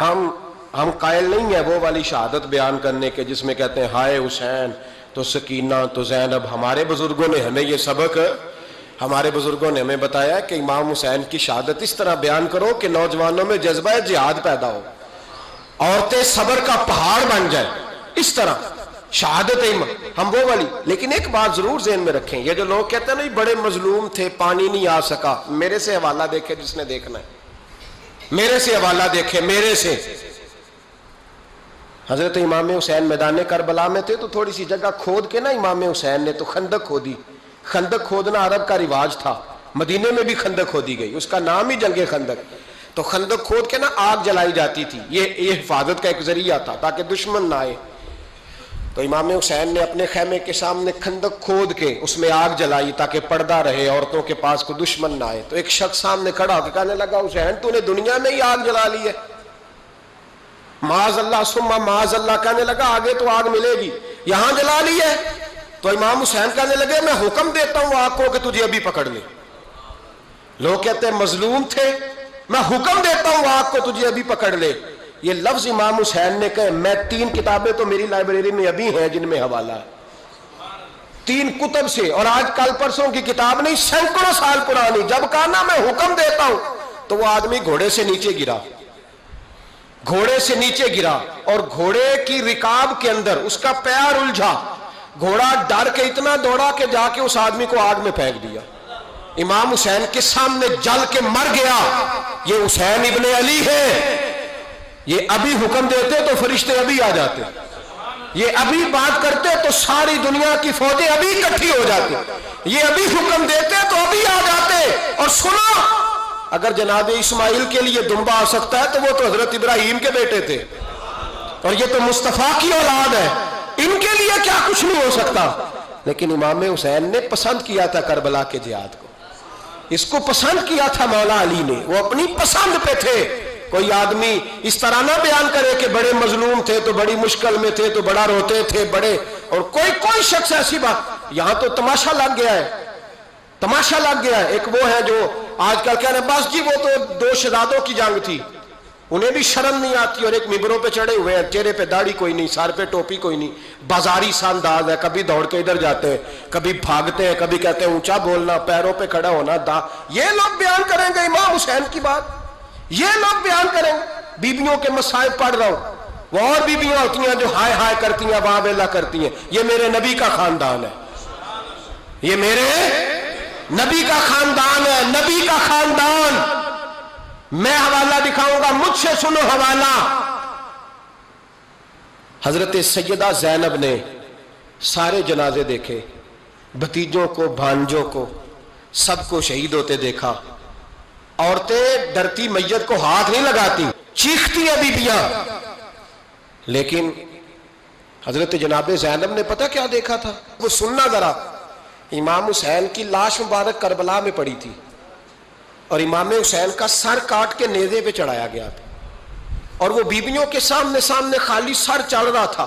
ہم قائل نہیں ہیں وہ والی شہادت بیان کرنے کے جس میں کہتے ہیں ہائے حسین تو سکینہ تو زینب. ہمارے بزرگوں نے ہمیں یہ سبق ہمارے بزرگوں نے ہمیں بتایا کہ امام حسین کی شہادت اس طرح بیان کرو کہ نوجوانوں میں جذبہ جہاد پیدا ہو, عورتیں صبر کا پہاڑ بن جائیں. اس طرح شہادت ہم وہ والی. لیکن ایک بات ضرور ذہن میں رکھیں, یہ جو لوگ کہتے ہیں نا بڑے مظلوم تھے پانی نہیں آ سکا, میرے سے حوالہ دیکھے جس نے دیکھنا ہے, میرے سے حوالہ دیکھے. میرے سے حضرت امام حسین میدان کربلا میں تھے تو تھوڑی سی جگہ کھود کے نا امام حسین نے تو خندق کھودی. خندق کھودنا عرب کا رواج تھا, مدینے میں بھی خندق کھودی گئی, اس کا نام ہی جنگ خندق. تو خندق کھود کے نا آگ جلائی جاتی تھی, یہ حفاظت کا ایک ذریعہ تھا تاکہ دشمن نہ آئے. تو امام حسین نے اپنے خیمے کے سامنے خندق کھود کے اس میں آگ جلائی تاکہ پردہ رہے, عورتوں کے پاس کوئی دشمن نہ آئے. تو ایک شخص سامنے کھڑا ہو کے کہنے لگا حسین تو نے دنیا میں ہی آگ جلا لی ہے. معاذ اللہ ثم معاذ اللہ, کہنے لگا آگے تو آگ ملے گی, یہاں جلا لی ہے. تو امام حسین کہنے لگے میں حکم دیتا ہوں آگ کو کہ تجھے ابھی پکڑ لے. لوگ کہتے ہیں مظلوم تھے, میں حکم دیتا ہوں آگ کو تجھے ابھی پکڑ لے. یہ لفظ امام حسین نے کہے. میں 3 کتابیں تو میری لائبریری میں ابھی ہیں جن میں حوالہ ہے, 3 کتب سے, اور آج کل پرسوں کی کتاب نہیں, سینکڑوں سال پرانی. جب کہا نا میں حکم دیتا ہوں تو وہ آدمی گھوڑے سے نیچے گرا, گھوڑے سے نیچے گرا, اور گھوڑے کی رکاب کے اندر اس کا پیر الجھا. گھوڑا ڈر کے اتنا دوڑا کہ جا کے اس آدمی کو آگ میں پھینک دیا. امام حسین کے سامنے جل کے مر گیا. یہ حسین ابن علی ہے. یہ ابھی حکم دیتے تو فرشتے ابھی آ جاتے, یہ ابھی بات کرتے تو ساری دنیا کی فوجیں ابھی اکٹھی ہو جاتی, یہ ابھی حکم دیتے تو ابھی آ جاتے. اور سنو, اگر جناب اسماعیل کے لیے دمبا آ سکتا ہے تو وہ تو حضرت ابراہیم کے بیٹے تھے, اور یہ تو مصطفیٰ کی اولاد ہے, ان کے لیے کیا کچھ نہیں ہو سکتا. لیکن امام حسین نے پسند کیا تھا کربلا کے جہاد کو, اس کو پسند کیا تھا مولا علی نے, وہ اپنی پسند پہ تھے. کوئی آدمی اس طرح نہ بیان کرے کہ بڑے مظلوم تھے تو بڑی مشکل میں تھے تو بڑا روتے تھے بڑے, اور کوئی شخص ایسی بات. یہاں تو تماشا لگ گیا ہے, تماشا لگ گیا ہے. ایک وہ ہے جو آج کل کہہ رہے ہیں بس جی وہ تو 2 شہزادوں کی جنگ تھی, انہیں بھی شرم نہیں آتی, اور ایک ممبروں پہ چڑھے ہوئے ہیں, چہرے پہ داڑھی کوئی نہیں, سر پہ ٹوپی کوئی نہیں, بازاری سا انداز ہے, کبھی دوڑ کے ادھر جاتے ہیں, کبھی بھاگتے ہیں, کبھی کہتے ہیں اونچا بولنا, پیروں پہ کھڑا ہونا. یہ لوگ بیان کریں گے امام حسین کی بات, یہ لوگ بیان کریں. بیبیوں کے مصائب پڑھ رہا ہوں, وہ اور بیبیاں ہوتی ہیں جو ہائے ہائے کرتی ہیں, واہ بیلا کرتی ہیں. یہ میرے نبی کا خاندان ہے, یہ میرے نبی کا خاندان ہے, نبی کا خاندان. میں حوالہ دکھاؤں گا, مجھ سے سنو حوالہ. حضرت سیدہ زینب نے سارے جنازے دیکھے, بھتیجوں کو, بھانجوں کو, سب کو شہید ہوتے دیکھا. عورتیں ڈرتی میت کو ہاتھ نہیں لگاتی, چیختی ہیں بیبیاں. لیکن حضرت جناب زینب نے پتہ کیا دیکھا تھا, وہ سننا ذرا. امام حسین کی لاش مبارک کربلا میں پڑی تھی, اور امام حسین کا سر کاٹ کے نیزے پہ چڑھایا گیا تھا, اور وہ بیبیوں کے سامنے خالی سر چڑھ رہا تھا,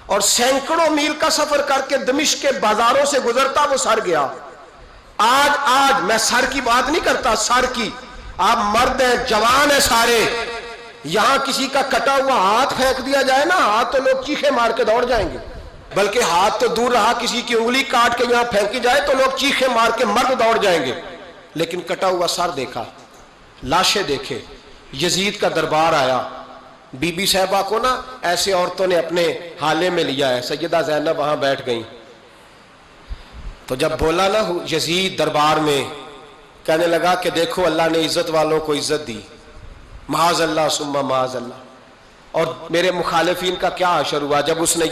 اور سینکڑوں میل کا سفر کر کے دمشق کے بازاروں سے گزرتا وہ سر گیا. آج میں سر کی بات نہیں کرتا, سر کی. آپ مرد ہیں, جوان ہیں سارے, یہاں کسی کا کٹا ہوا ہاتھ پھینک دیا جائے نا, ہاتھ تو لوگ چیخے مار کے دوڑ جائیں گے. بلکہ ہاتھ تو دور رہا, کسی کی انگلی کاٹ کے یہاں پھینکی جائے تو لوگ چیخے مار کے مرد دوڑ جائیں گے. لیکن کٹا ہوا سر دیکھا, لاشیں دیکھے. یزید کا دربار آیا, بی بی صاحبہ کو نا ایسے عورتوں نے اپنے حالے میں لیا ہے. سیدہ زینب وہاں بیٹھ گئیں. تو جب بولا نا یزید دربار میں, کہنے لگا کہ دیکھو اللہ نے عزت والوں کو عزت دی, معاذ اللہ ثم معاذ اللہ. اور میرے مخالفین کا کیا حشر ہوا جب اس نے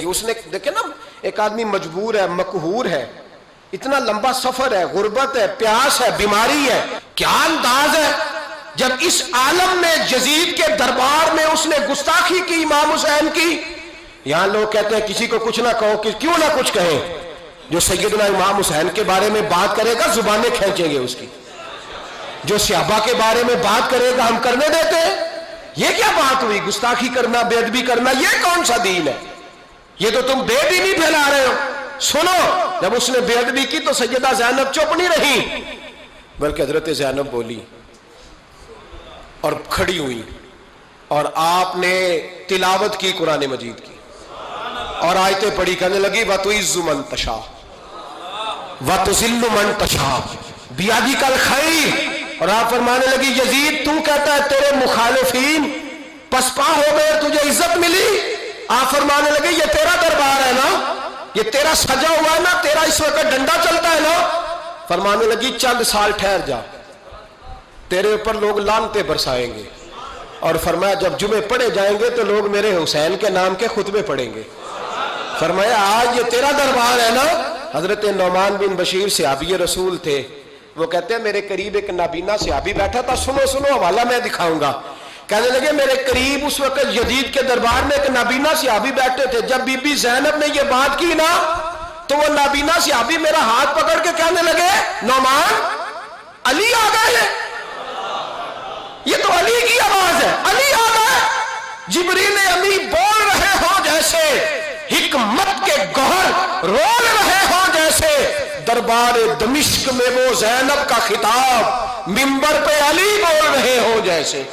دیکھیں نا, ایک آدمی مجبور ہے, مقہور ہے, اتنا لمبا سفر ہے, غربت ہے, پیاس ہے, بیماری ہے, کیا انداز ہے جب اس عالم میں یزید کے دربار میں اس نے گستاخی کی امام حسین کی. یہاں لوگ کہتے ہیں کسی کو کچھ نہ کہو, کیوں نہ کچھ کہیں. جو سیدنا امام حسین کے بارے میں بات کرے گا زبانیں کھینچیں گے اس کی, جو صحابہ کے بارے میں بات کرے گا ہم کرنے دیتے ہیں. یہ کیا بات ہوئی, گستاخی کرنا, بے ادبی کرنا, یہ کون سا دین ہے؟ یہ تو تم بے دینی پھیلا رہے ہو. سنو, جب اس نے بے ادبی کی تو سیدہ زینب چپ نہیں رہی, بلکہ حضرت زینب بولی اور کھڑی ہوئی. اور آپ نے تلاوت کی قرآن مجید کی اور آیتیں پڑھی، کہنے لگی وَتُعِزُّ مَن تَشَاءُ وَتُذِلُّ مَن تَشَاءُ بِیَدِکَ الْخَیْرُ، اور آپ فرمانے لگی یزید تو کہتا ہے تیرے مخالفین پسپا ہو گئے، تجھے عزت ملی؟ آپ فرمانے لگے یہ تیرا دربار ہے نا، یہ تیرا سجا ہوا ہے نا، تیرا اس وقت ڈنڈا چلتا ہے نا۔ فرمانے لگی چند سال ٹھہر جا، تیرے اوپر لوگ لعنتیں برسائیں گے، اور فرمایا جب جمعے پڑھے جائیں گے تو لوگ میرے حسین کے نام کے خطبے پڑھیں گے۔ فرمایا آج یہ تیرا دربار ہے نا۔ حضرت نعمان بن بشیر صحابی رسول تھے، وہ کہتے ہیں میرے قریب ایک نابینا صحابی بیٹھا تھا، سنو سنو حوالہ میں دکھاؤں گا۔ کہنے لگے میرے قریب اس وقت یزید کے دربار میں ایک نابینا صحابی بیٹھے تھے، جب بی بی زینب نے یہ بات کی نا تو وہ نابینا صحابی میرا ہاتھ پکڑ کے کہنے لگے نعمان علی آ گئے ہیں، یہ تو علی کی آواز ہے، علی آ گئے۔ جبریل امی بول رہے ہوں جیسے، حکمت کے گوہر رول رہے ہوں جیسے، دربار دمشق میں وہ زینب کا خطاب منبر پہ علی بول رہے ہوں جیسے۔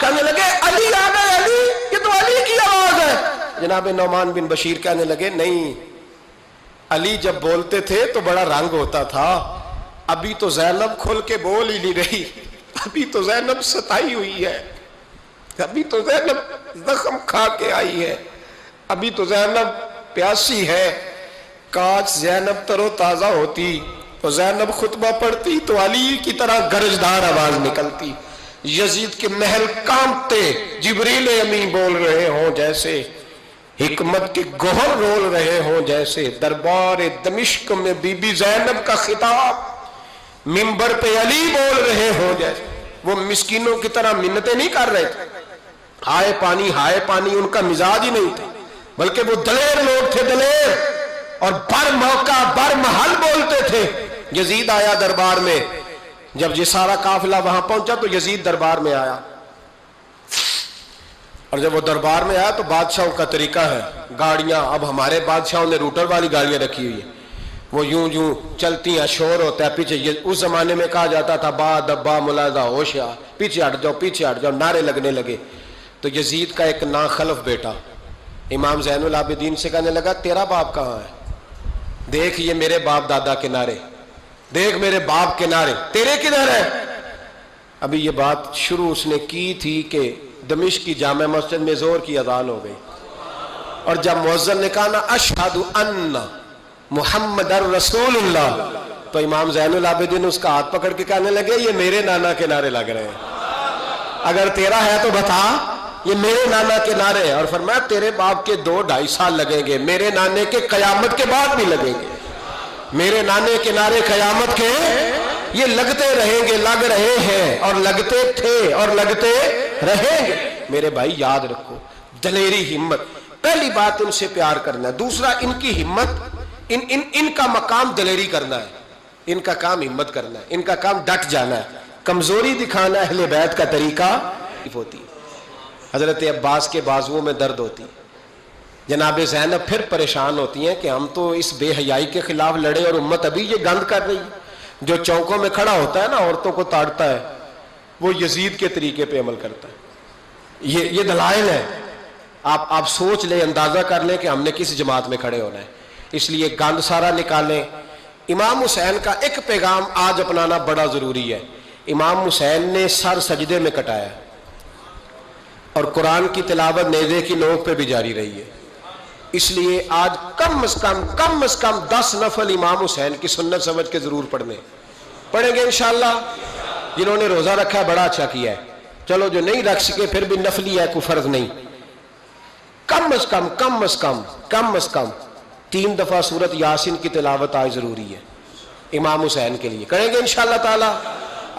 کہنے لگے علی آ گئے، علی، یہ تو علی کی آواز ہے۔ جناب نعمان بن بشیر کہنے لگے نہیں، علی جب بولتے تھے تو بڑا رنگ ہوتا تھا، ابھی تو زینب کھل کے بول ہی نہیں رہی، ابھی تو زینب ستائی ہوئی ہے، ابھی تو زینب زخم کھا کے آئی ہے، ابھی تو زینب پیاسی ہے۔ کاش زینب تر و تازہ ہوتی تو زینب خطبہ پڑھتی تو علی کی طرح گرجدار آواز نکلتی۔ یزید کے محل کانپتے، جبریل امی بول رہے ہوں جیسے، حکمت کے گوہر رول رہے ہوں جیسے، دربار دمشق میں بی بی زینب کا خطاب منبر پہ علی بول رہے ہوں جیسے۔ وہ مسکینوں کی طرح منتیں نہیں کر رہے تھے، ہائے پانی ان کا مزاج ہی نہیں تھا، بلکہ وہ دلیر لوگ تھے، دلیر، اور بر موقع بر محل بولتے تھے۔ یزید آیا دربار میں، جب یہ سارا قافلہ وہاں پہنچا تو یزید دربار میں آیا، اور جب وہ دربار میں آیا تو بادشاہوں کا طریقہ ہے، گاڑیاں، اب ہمارے بادشاہوں نے روٹر والی گاڑیاں رکھی ہوئی ہیں، وہ یوں چلتی ہیں، شور ہوتا ہے پیچھے۔ اس زمانے میں کہا جاتا تھا با دبا ملاحظہ ہوشیار، پیچھے ہٹ جاؤ، نعرے لگنے لگے۔ تو یزید کا ایک ناخلف بیٹا امام زین العابدین سے کہنے لگا تیرا باپ کہاں ہے؟ دیکھ یہ میرے باپ دادا کے نعرے، دیکھ میرے باپ کے نعرے، تیرے کدھر ہے؟ ابھی یہ بات شروع اس نے کی تھی کہ دمشق کی جامع مسجد میں زور کی اذان ہو گئی، اور جب مؤذن نے کہا نا اشہد ان محمد رسول اللہ، تو امام زین العابدین اس کا ہاتھ پکڑ کے کہنے لگے یہ میرے نانا کے نعرے لگ رہے ہیں، اگر تیرا ہے تو بتا، یہ میرے نانا کے نعرے ہیں۔ اور فرمایا تیرے باپ کے 2-2.5 سال لگیں گے، میرے نانے کے قیامت کے بعد بھی لگیں گے، میرے نانے کے نعرے قیامت کے یہ لگتے رہیں گے، لگ رہے ہیں اور لگتے تھے اور لگتے رہیں گے۔ میرے بھائی یاد رکھو، دلیری، ہمت، پہلی بات ان سے پیار کرنا ہے، دوسرا ان کی ہمت، ان کا مقام دلیری کرنا ہے، ان کا کام ہمت کرنا ہے، ان کا کام ڈٹ جانا ہے، کمزوری دکھانا اہل بیت کا طریقہ ہوتی۔ حضرت عباس کے بازوؤں میں درد ہوتی، جناب زینب پھر پریشان ہوتی ہیں کہ ہم تو اس بے حیائی کے خلاف لڑے اور امت ابھی یہ گند کر رہی ہے۔ جو چوکوں میں کھڑا ہوتا ہے نا عورتوں کو تاڑتا ہے، وہ یزید کے طریقے پہ عمل کرتا ہے۔ یہ دلائل ہے، آپ سوچ لیں، اندازہ کر لیں کہ ہم نے کس جماعت میں کھڑے ہونا ہے، اس لیے گند سارا نکالیں۔ امام حسین کا ایک پیغام آج اپنانا بڑا ضروری ہے۔ امام حسین نے سر سجدے میں کٹایا اور قرآن کی تلاوت نیزے کی نوک پہ بھی جاری رہی ہے، اس لیے آج کم از کم 10 نفل امام حسین کی سنت سمجھ کے ضرور پڑھیں گے انشاءاللہ۔ جنہوں نے روزہ رکھا ہے بڑا اچھا کیا ہے، چلو جو نہیں رکھ سکے پھر بھی نفلی ہے، کوئی فرض نہیں، کم از کم 3 دفعہ سورت یاسین کی تلاوت آج ضروری ہے امام حسین کے لیے، کریں گے انشاءاللہ تعالی۔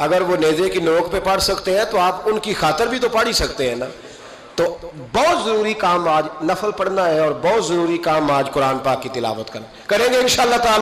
اگر وہ نیزے کی نوک پہ پڑھ سکتے ہیں تو آپ ان کی خاطر بھی تو پڑھ ہی سکتے ہیں نا۔ تو بہت ضروری کام آج نفل پڑھنا ہے، اور بہت ضروری کام آج قرآن پاک کی تلاوت کرنا، کریں گے انشاءاللہ تعالی۔